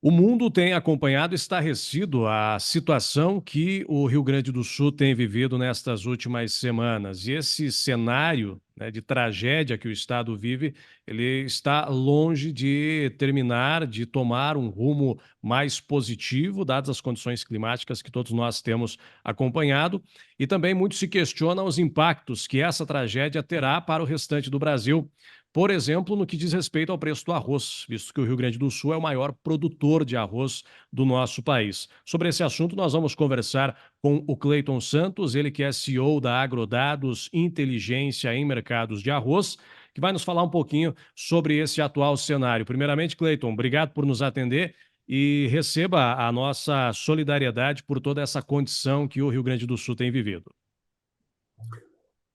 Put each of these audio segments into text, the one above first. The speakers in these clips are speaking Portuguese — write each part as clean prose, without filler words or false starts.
O mundo tem acompanhado estarrecido a situação que o Rio Grande do Sul tem vivido nestas últimas semanas. E esse cenário, né, de tragédia que o Estado vive, ele está longe de terminar, de tomar um rumo mais positivo, dadas as condições climáticas que todos nós temos acompanhado. E também muito se questiona os impactos que essa tragédia terá para o restante do Brasil. Por exemplo, no que diz respeito ao preço do arroz, visto que o Rio Grande do Sul é o maior produtor de arroz do nosso país. Sobre esse assunto, nós vamos conversar com o Cleiton Santos, ele que é CEO da Agrodados Inteligência em Mercados de Arroz, que vai nos falar um pouquinho sobre esse atual cenário. Primeiramente, Cleiton, obrigado por nos atender e receba a nossa solidariedade por toda essa condição que o Rio Grande do Sul tem vivido.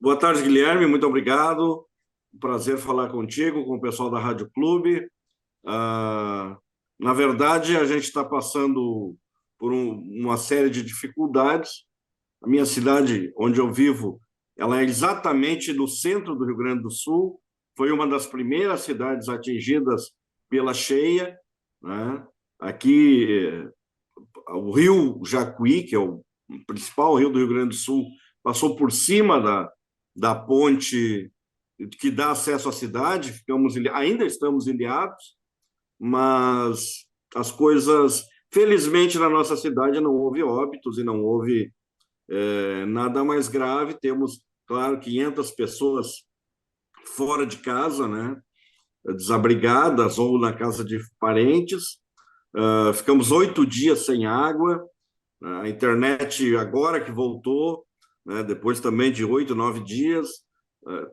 Boa tarde, Guilherme. Muito obrigado. Um prazer falar contigo, com o pessoal da Rádio Clube. Na verdade, a gente está passando por uma série de dificuldades. A minha cidade, onde eu vivo, ela é exatamente no centro do Rio Grande do Sul. Foi uma das primeiras cidades atingidas pela cheia, né? Aqui, o Rio Jacuí, que é o principal rio do Rio Grande do Sul, passou por cima da ponte que dá acesso à cidade. Ainda estamos ilhados, mas as coisas, felizmente, na nossa cidade não houve óbitos e não houve nada mais grave. Temos, claro, 500 pessoas fora de casa, né, desabrigadas ou na casa de parentes. Ficamos 8 dias sem água. A internet agora que voltou, né, depois também de 8, 9 dias,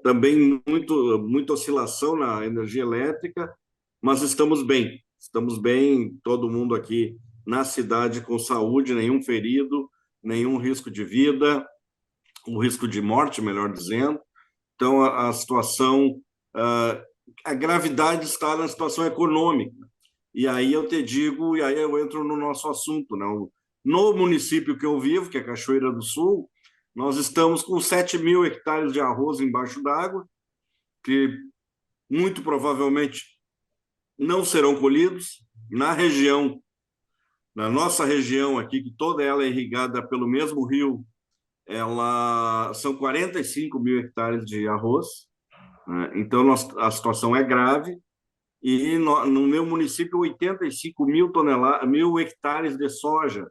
também muita oscilação na energia elétrica, mas estamos bem, todo mundo aqui na cidade com saúde, nenhum ferido, nenhum risco de vida, um risco de morte, melhor dizendo. Então, a situação, a gravidade está na situação econômica. E aí eu te digo, e aí eu entro no nosso assunto, né? No município que eu vivo, que é Cachoeira do Sul, nós estamos com 7.000 hectares de arroz embaixo d'água, que muito provavelmente não serão colhidos. Na nossa região aqui, que toda ela é irrigada pelo mesmo rio, são 45.000 hectares de arroz, né? Então, a situação é grave. E no meu município, 85.000 hectares de soja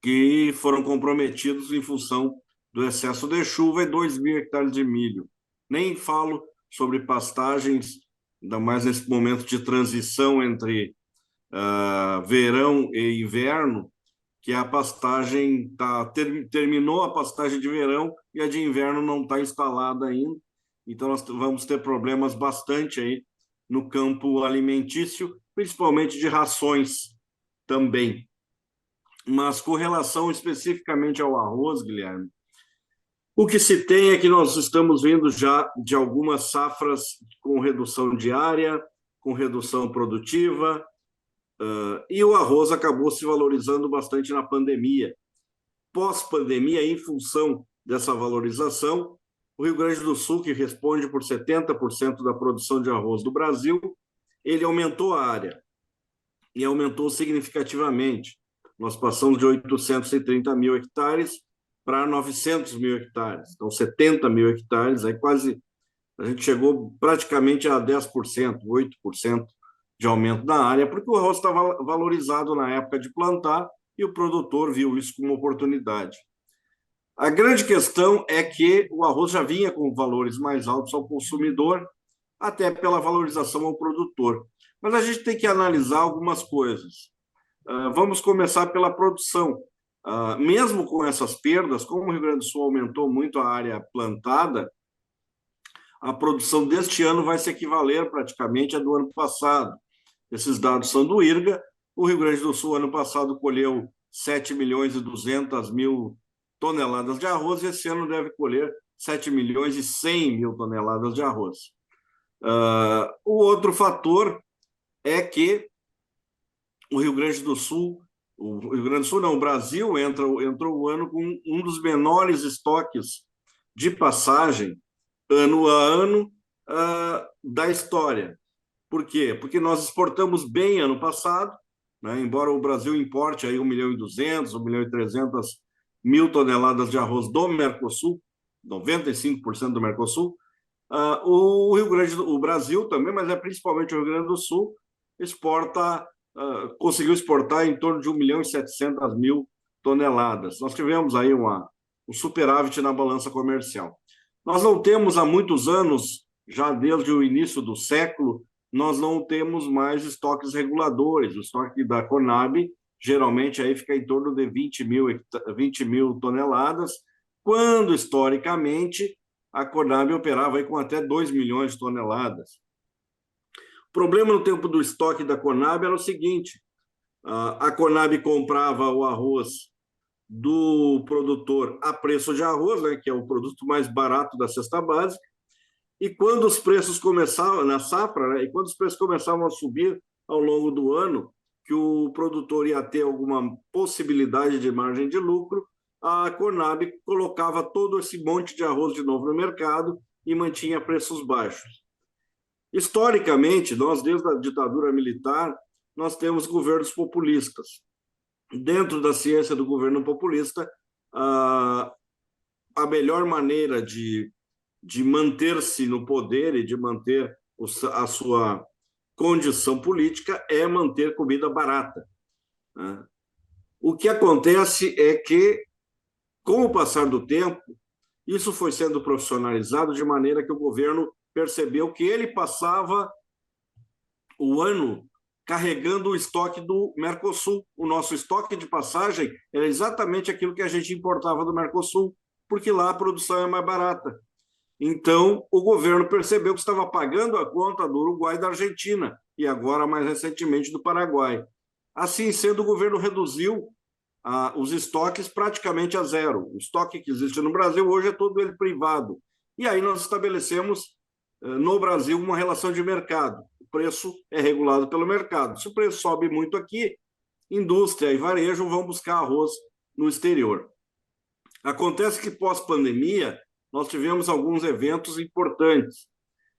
que foram comprometidos em função do excesso de chuva, e 2.000 hectares de milho. Nem falo sobre pastagens, ainda mais nesse momento de transição entre verão e inverno, que a pastagem terminou a pastagem de verão e a de inverno não está instalada ainda. Então, nós vamos ter problemas bastante aí no campo alimentício, principalmente de rações também. Mas com relação especificamente ao arroz, Guilherme, o que se tem é que nós estamos vindo já de algumas safras com redução de área, com redução produtiva, e o arroz acabou se valorizando bastante na pandemia. Pós-pandemia, em função dessa valorização, o Rio Grande do Sul, que responde por 70% da produção de arroz do Brasil, ele aumentou a área, e aumentou significativamente. Nós passamos de 830.000 hectares para 900.000 hectares, então 70.000 hectares, aí quase a gente chegou praticamente a 10%, 8% de aumento da área, porque o arroz estava valorizado na época de plantar e o produtor viu isso como oportunidade. A grande questão é que o arroz já vinha com valores mais altos ao consumidor, até pela valorização ao produtor. Mas a gente tem que analisar algumas coisas. Vamos começar pela produção. Mesmo com essas perdas, como o Rio Grande do Sul aumentou muito a área plantada, a produção deste ano vai se equivaler praticamente à do ano passado. Esses dados são do IRGA. O Rio Grande do Sul, ano passado, colheu 7.200.000 toneladas de arroz, e esse ano deve colher 7.100.000 toneladas de arroz. O outro fator é que o Rio Grande do Sul, o Brasil entrou o ano com um dos menores estoques de passagem ano a ano da história. Por quê? Porque nós exportamos bem ano passado, né? Embora o Brasil importe aí 1.200.000, 1.300.000 toneladas de arroz do Mercosul, 95% do Mercosul, o Rio Grande o Brasil também, mas é principalmente o Rio Grande do Sul, conseguiu exportar em torno de 1.700.000 toneladas. Nós tivemos aí um superávit na balança comercial. Nós não temos há muitos anos, já desde o início do século, nós não temos mais estoques reguladores. O estoque da Conab geralmente aí fica em torno de 20.000 toneladas, quando historicamente a Conab operava aí com até 2 milhões de toneladas. O problema no tempo do estoque da Conab era o seguinte: a Conab comprava o arroz do produtor a preço de arroz, né, que é o produto mais barato da cesta básica, e quando os preços começavam, na safra, né, e quando os preços começavam a subir ao longo do ano, que o produtor ia ter alguma possibilidade de margem de lucro, a Conab colocava todo esse monte de arroz de novo no mercado e mantinha preços baixos. Historicamente, nós, desde a ditadura militar, nós temos governos populistas. Dentro da ciência do governo populista, a melhor maneira de manter-se no poder e de manter a sua condição política é manter comida barata. O que acontece é que, com o passar do tempo, isso foi sendo profissionalizado de maneira que o governo percebeu que ele passava o ano carregando o estoque do Mercosul. O nosso estoque de passagem era exatamente aquilo que a gente importava do Mercosul, porque lá a produção é mais barata. Então, o governo percebeu que estava pagando a conta do Uruguai e da Argentina, e agora, mais recentemente, do Paraguai. Assim sendo, o governo reduziu os estoques praticamente a zero. O estoque que existe no Brasil hoje é todo ele privado. E aí nós estabelecemos, no Brasil, uma relação de mercado. O preço é regulado pelo mercado. Se o preço sobe muito aqui, indústria e varejo vão buscar arroz no exterior. Acontece que, pós-pandemia, nós tivemos alguns eventos importantes.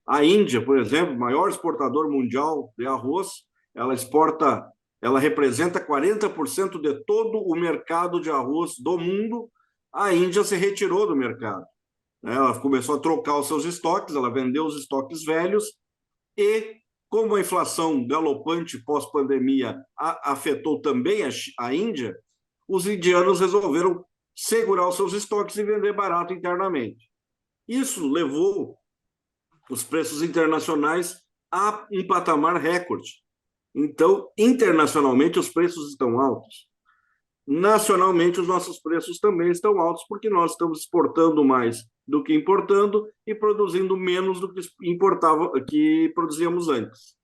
A Índia, por exemplo, maior exportador mundial de arroz, ela representa 40% de todo o mercado de arroz do mundo. A Índia se retirou do mercado. Ela começou a trocar os seus estoques, ela vendeu os estoques velhos e, como a inflação galopante pós-pandemia afetou também a Índia, os indianos resolveram segurar os seus estoques e vender barato internamente. Isso levou os preços internacionais a um patamar recorde. Então, internacionalmente, os preços estão altos. Nacionalmente, os nossos preços também estão altos, porque nós estamos exportando mais do que importando e produzindo menos do que produzíamos antes.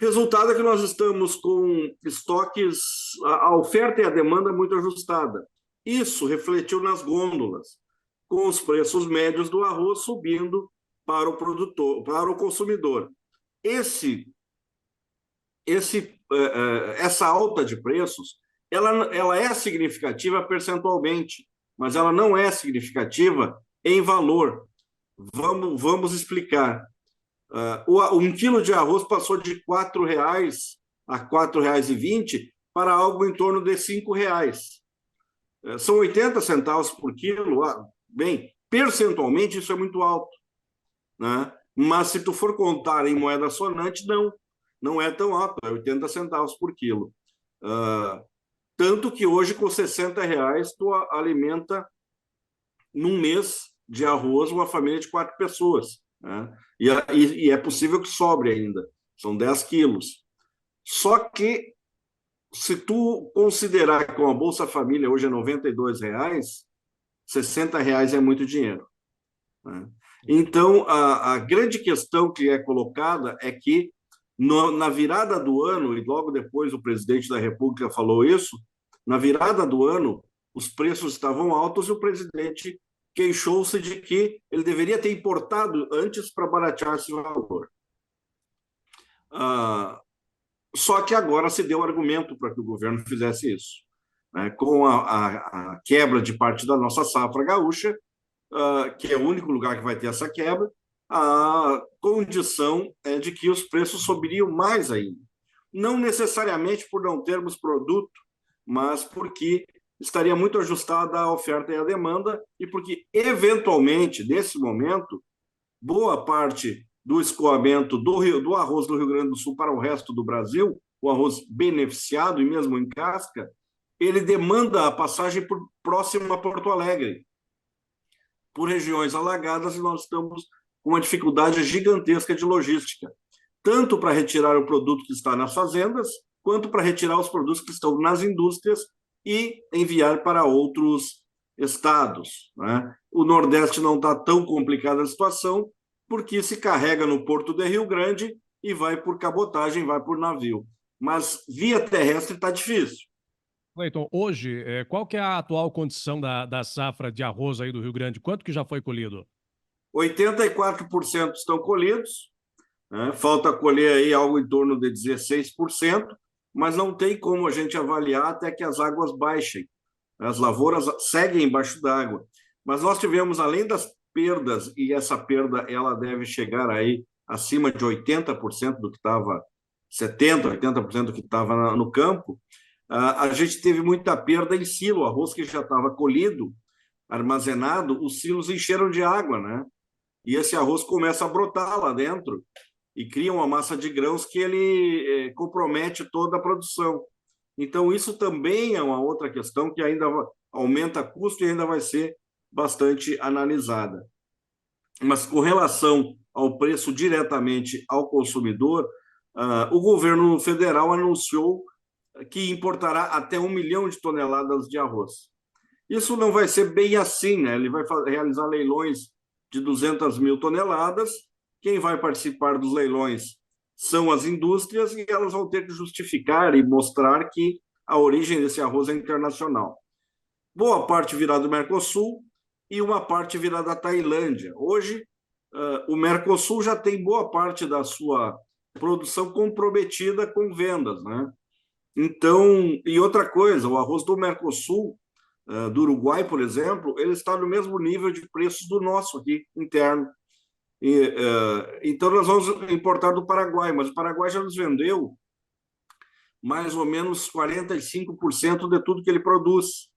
Resultado é que nós estamos com estoques, a oferta e a demanda muito ajustada. Isso refletiu nas gôndolas, com os preços médios do arroz subindo para o produtor, para o consumidor. Essa alta de preços, ela é significativa percentualmente, mas ela não é significativa em valor. Vamos explicar. 1 quilo de arroz passou de R$ 4,00 a R$ 4,20 para algo em torno de R$ 5,00. São 80 centavos por quilo. Bem, percentualmente isso é muito alto, né? Mas se tu for contar em moeda sonante, não é tão alto, é 80 centavos por quilo. Tanto que hoje, com R$ 60,00, tu alimenta, num mês de arroz, uma família de 4 pessoas. Né? E é possível que sobre ainda, são 10 quilos. Só que, se tu considerar que uma Bolsa Família hoje é R$ 92,00, R$ 60,00 é muito dinheiro. Né? Então, a grande questão que é colocada é que, na virada do ano, e logo depois o presidente da República falou isso, na virada do ano, os preços estavam altos e o presidente queixou-se de que ele deveria ter importado antes para baratear esse valor. Só que agora se deu argumento para que o governo fizesse isso. Né? Com a quebra de parte da nossa safra gaúcha, que é o único lugar que vai ter essa quebra, a condição é de que os preços subiriam mais ainda. Não necessariamente por não termos produto, mas porque estaria muito ajustada a oferta e a demanda, e porque, eventualmente, nesse momento, boa parte do escoamento do arroz do Rio Grande do Sul para o resto do Brasil, o arroz beneficiado e mesmo em casca, ele demanda a passagem por, próximo a Porto Alegre, por regiões alagadas, e nós estamos com uma dificuldade gigantesca de logística, tanto para retirar o produto que está nas fazendas, quanto para retirar os produtos que estão nas indústrias e enviar para outros estados. Né? O Nordeste não está tão complicada a situação, porque se carrega no Porto de Rio Grande e vai por cabotagem, vai por navio. Mas via terrestre está difícil. Cleiton, hoje, qual que é a atual condição da safra de arroz aí do Rio Grande? Quanto que já foi colhido? 84% estão colhidos, né? Falta colher aí algo em torno de 16%, mas não tem como a gente avaliar até que as águas baixem. As lavouras seguem embaixo d'água. Mas nós tivemos, além das perdas, e essa perda ela deve chegar aí acima de 80% do que estava, 70%, 80% do que estava no campo, a gente teve muita perda em silo, o arroz que já estava colhido, armazenado, os silos encheram de água, né? E esse arroz começa a brotar lá dentro e cria uma massa de grãos que ele compromete toda a produção. Então, isso também é uma outra questão que ainda aumenta custo e ainda vai ser bastante analisada. Mas com relação ao preço diretamente ao consumidor, o governo federal anunciou que importará até 1 milhão de toneladas de arroz. Isso não vai ser bem assim, né? Ele vai realizar leilões de 200 mil toneladas. Quem vai participar dos leilões são as indústrias e elas vão ter que justificar e mostrar que a origem desse arroz é internacional. Boa parte virá do Mercosul e uma parte virá da Tailândia. Hoje, o Mercosul já tem boa parte da sua produção comprometida com vendas, né? Então, e outra coisa, o arroz do Mercosul, do Uruguai, por exemplo, ele está no mesmo nível de preços do nosso aqui, interno. Então, nós vamos importar do Paraguai, mas o Paraguai já nos vendeu mais ou menos 45% de tudo que ele produz.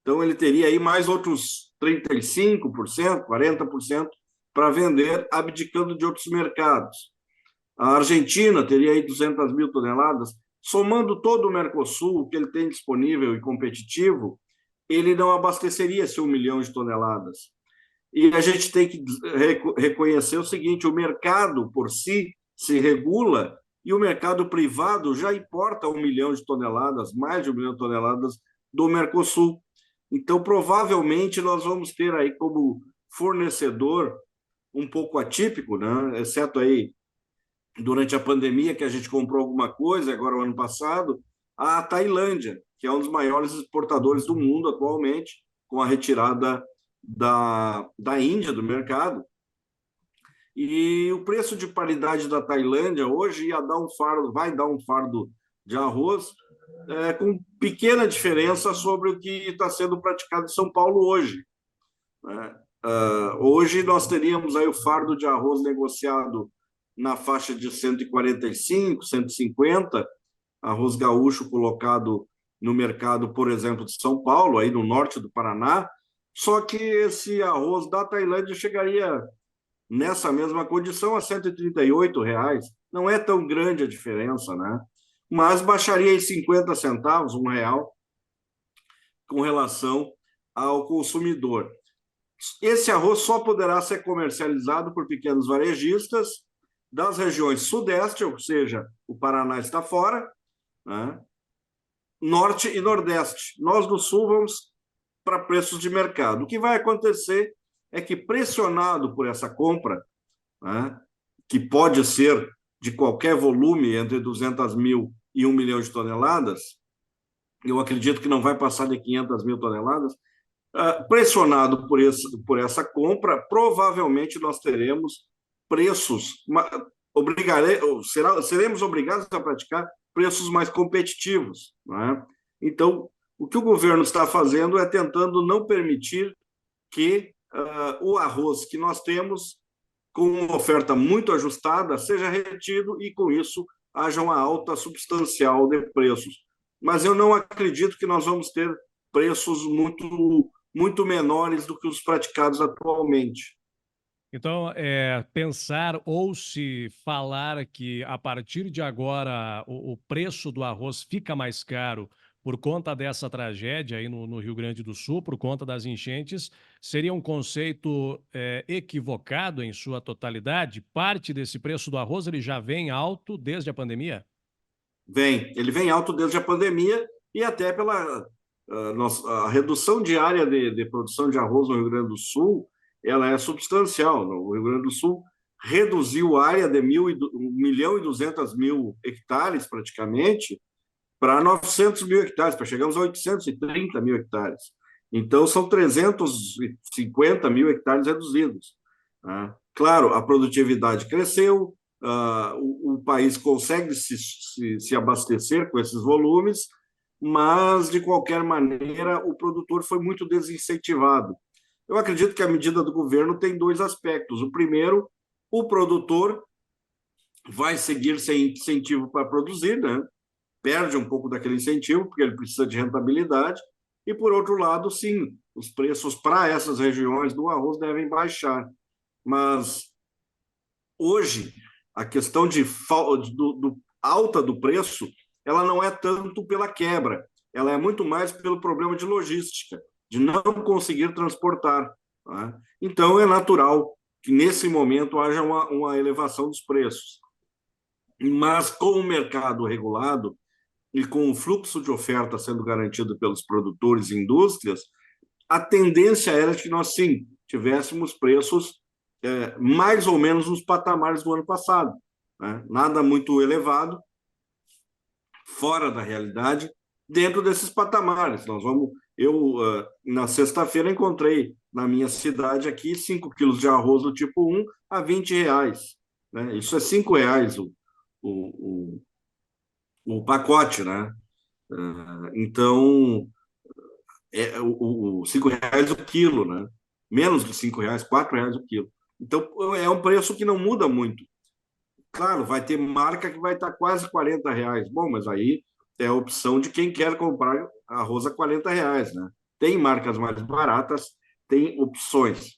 Então, ele teria aí mais outros 35%, 40% para vender, abdicando de outros mercados. A Argentina teria aí 200 mil toneladas. Somando todo o Mercosul, que ele tem disponível e competitivo, ele não abasteceria esse 1 milhão de toneladas. E a gente tem que reconhecer o seguinte: o mercado por si se regula e o mercado privado já importa 1 milhão de toneladas, mais de 1 milhão de toneladas do Mercosul. Então, provavelmente, nós vamos ter aí como fornecedor um pouco atípico, né? Exceto aí durante a pandemia, que a gente comprou alguma coisa, agora o ano passado, a Tailândia, que é um dos maiores exportadores do mundo atualmente, com a retirada da Índia do mercado. E o preço de paridade da Tailândia hoje ia dar vai dar um fardo de arroz com pequena diferença sobre o que está sendo praticado em São Paulo hoje. Né? Hoje nós teríamos aí o fardo de arroz negociado na faixa de 145, 150, arroz gaúcho colocado no mercado, por exemplo, de São Paulo, aí no norte do Paraná, só que esse arroz da Tailândia chegaria nessa mesma condição a R$ 138. Não é tão grande a diferença, né? Mas baixaria em 50 centavos, R$ 1, com relação ao consumidor. Esse arroz só poderá ser comercializado por pequenos varejistas das regiões sudeste, ou seja, o Paraná está fora, né? Norte e nordeste. Nós do sul vamos para preços de mercado. O que vai acontecer é que, pressionado por essa compra, né, que pode ser de qualquer volume, entre 200 mil e 1 milhão de toneladas, eu acredito que não vai passar de 500 mil toneladas, pressionado por essa compra, provavelmente nós teremos preços, seremos obrigados a praticar preços mais competitivos. Né? Então, o que o governo está fazendo é tentando não permitir que o arroz que nós temos com uma oferta muito ajustada, seja retido e, com isso, haja uma alta substancial de preços. Mas eu não acredito que nós vamos ter preços muito menores do que os praticados atualmente. Então, pensar ou se falar que a partir de agora o preço do arroz fica mais caro por conta dessa tragédia aí no Rio Grande do Sul, por conta das enchentes, seria um conceito equivocado em sua totalidade? Parte desse preço do arroz ele já vem alto desde a pandemia? Ele vem alto desde a pandemia e até pela a redução diária de produção de arroz no Rio Grande do Sul, ela é substancial. No Rio Grande do Sul reduziu a área de 1.200.000 hectares praticamente para 900 mil hectares, para chegarmos a 830 mil hectares. Então, são 350 mil hectares reduzidos. Né? Claro, a produtividade cresceu, o país consegue se abastecer com esses volumes, mas, de qualquer maneira, o produtor foi muito desincentivado. Eu acredito que a medida do governo tem dois aspectos. O primeiro, o produtor vai seguir sem incentivo para produzir, né? Perde um pouco daquele incentivo, porque ele precisa de rentabilidade, e, por outro lado, sim, os preços para essas regiões do arroz devem baixar. Mas, hoje, a questão do alta do preço, ela não é tanto pela quebra, ela é muito mais pelo problema de logística, de não conseguir transportar. Né? Então, é natural que, nesse momento, haja uma elevação dos preços. Mas, com o mercado regulado, e com o fluxo de oferta sendo garantido pelos produtores e indústrias, a tendência era que nós, sim, tivéssemos preços mais ou menos nos patamares do ano passado. Né? Nada muito elevado, fora da realidade, dentro desses patamares. Na sexta-feira, encontrei na minha cidade aqui 5 quilos de arroz do tipo 1 a R$ 20. Né? Isso é R$ 5 o, o pacote, né? Então, R$ 5 o quilo, né? Menos de R$ 5, R$ 4 o quilo. Então, é um preço que não muda muito. Claro, vai ter marca que vai estar quase R$ 40. Bom, mas aí é a opção de quem quer comprar arroz a R$ 40, né? Tem marcas mais baratas, tem opções.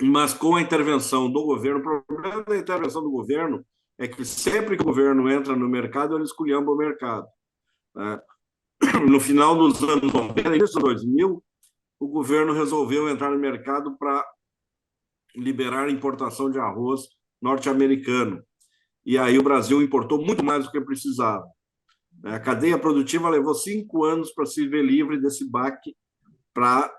Mas com a intervenção do governo, o problema da intervenção do governo é que sempre que o governo entra no mercado, ele esculhamba o mercado. Né? No final dos anos 90, início de 2000, o governo resolveu entrar no mercado para liberar a importação de arroz norte-americano. E aí o Brasil importou muito mais do que precisava. A cadeia produtiva levou 5 anos para se ver livre desse baque, para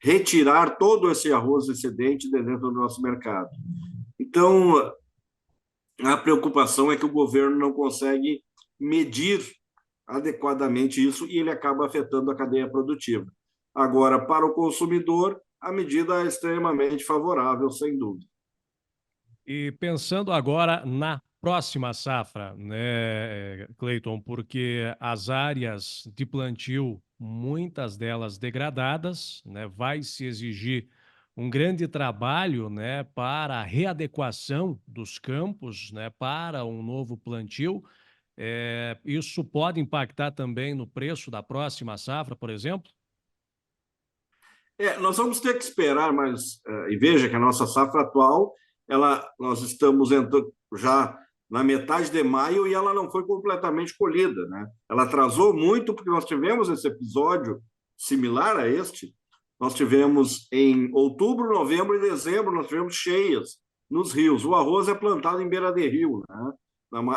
retirar todo esse arroz excedente de dentro do nosso mercado. Então, a preocupação é que o governo não consegue medir adequadamente isso e ele acaba afetando a cadeia produtiva. Agora, para o consumidor, a medida é extremamente favorável, sem dúvida. E pensando agora na próxima safra, né, Cleiton, porque as áreas de plantio, muitas delas degradadas, né, vai se exigir um grande trabalho, né, para a readequação dos campos, né, para um novo plantio. Isso pode impactar também no preço da próxima safra, por exemplo? Nós vamos ter que esperar, mas e veja que a nossa safra atual, nós estamos entrando já na metade de maio e ela não foi completamente colhida, né? Ela atrasou muito porque nós tivemos esse episódio similar a este. Nós tivemos em outubro, novembro e dezembro, nós tivemos cheias nos rios. O arroz é plantado em beira de rio, né?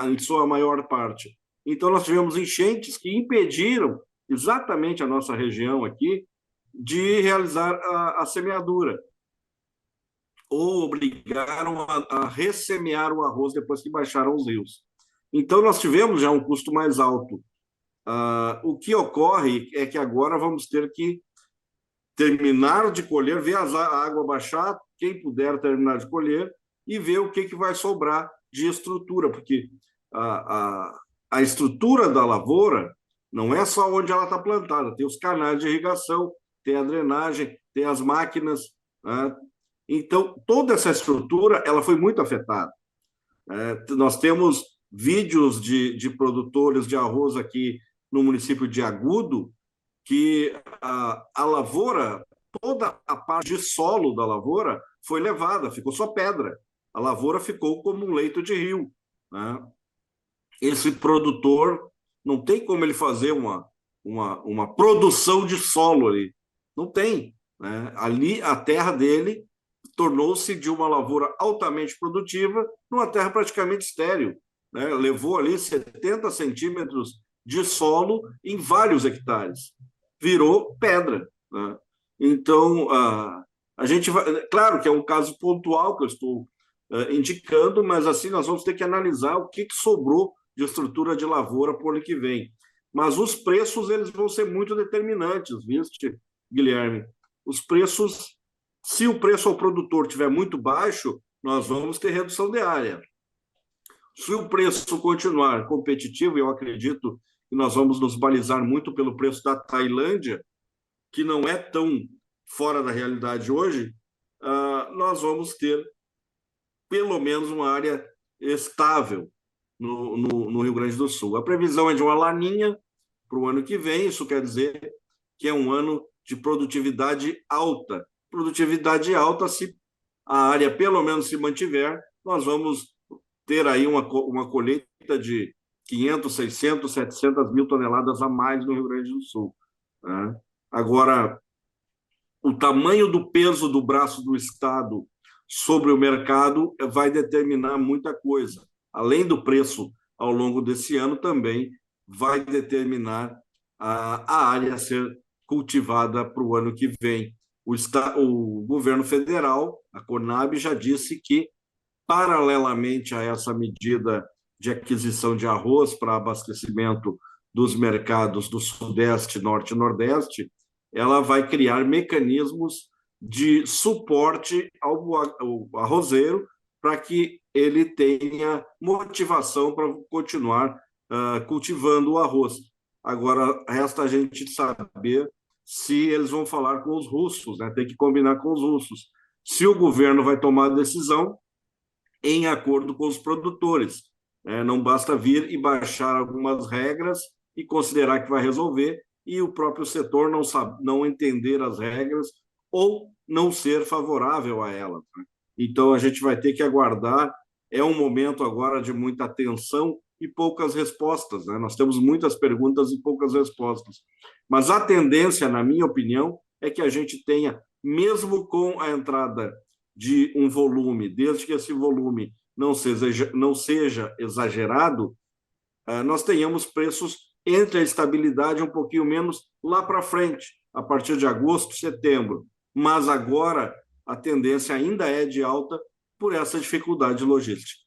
Em sua maior parte. Então, nós tivemos enchentes que impediram exatamente a nossa região aqui de realizar a semeadura, ou obrigaram a ressemear o arroz depois que baixaram os rios. Então, nós tivemos já um custo mais alto. O que ocorre é que agora vamos ter que terminar de colher, ver a água baixar, quem puder terminar de colher, e ver o que vai sobrar de estrutura, porque a estrutura da lavoura não é só onde ela está plantada, tem os canais de irrigação, tem a drenagem, tem as máquinas, né? Então, toda essa estrutura ela foi muito afetada. Nós temos vídeos de produtores de arroz aqui no município de Agudo, que a lavoura, toda a parte de solo da lavoura foi levada, ficou só pedra. A lavoura ficou como um leito de rio, né? Esse produtor não tem como ele fazer uma produção de solo ali. Não tem, né? Ali a terra dele tornou-se de uma lavoura altamente produtiva numa terra praticamente estéril, né? Levou ali 70 centímetros de solo em vários hectares. Virou pedra, né? Então, a gente vai... Claro que é um caso pontual que eu estou indicando, mas assim nós vamos ter que analisar o que sobrou de estrutura de lavoura para o ano que vem. Mas os preços eles vão ser muito determinantes, viste, Guilherme? Os preços, se o preço ao produtor estiver muito baixo, nós vamos ter redução de área. Se o preço continuar competitivo, eu acredito que nós vamos nos balizar muito pelo preço da Tailândia, que não é tão fora da realidade hoje, nós vamos ter pelo menos uma área estável no Rio Grande do Sul. A previsão é de uma laninha para o ano que vem, isso quer dizer que é um ano de produtividade alta. Produtividade alta, se a área pelo menos se mantiver, nós vamos ter aí uma colheita de 500, 600, 700 mil toneladas a mais no Rio Grande do Sul, né? Agora, o tamanho do peso do braço do Estado sobre o mercado vai determinar muita coisa. Além do preço ao longo desse ano, também vai determinar a área a ser cultivada para o ano que vem. O governo federal, a Conab, já disse que, paralelamente a essa medida de aquisição de arroz para abastecimento dos mercados do Sudeste, Norte e Nordeste, ela vai criar mecanismos de suporte ao arrozeiro para que ele tenha motivação para continuar cultivando o arroz. Agora, resta a gente saber se eles vão falar com os russos, né? Tem que combinar com os russos. Se o governo vai tomar a decisão em acordo com os produtores. Não basta vir e baixar algumas regras e considerar que vai resolver, e o próprio setor não entender as regras ou não ser favorável a elas. Então, a gente vai ter que aguardar. É um momento agora de muita atenção e poucas respostas, né? Nós temos muitas perguntas e poucas respostas. Mas a tendência, na minha opinião, é que a gente tenha, mesmo com a entrada de um volume, desde que esse volume não seja exagerado, nós tenhamos preços entre a estabilidade um pouquinho menos lá para frente, a partir de agosto, setembro. Mas agora a tendência ainda é de alta por essa dificuldade logística.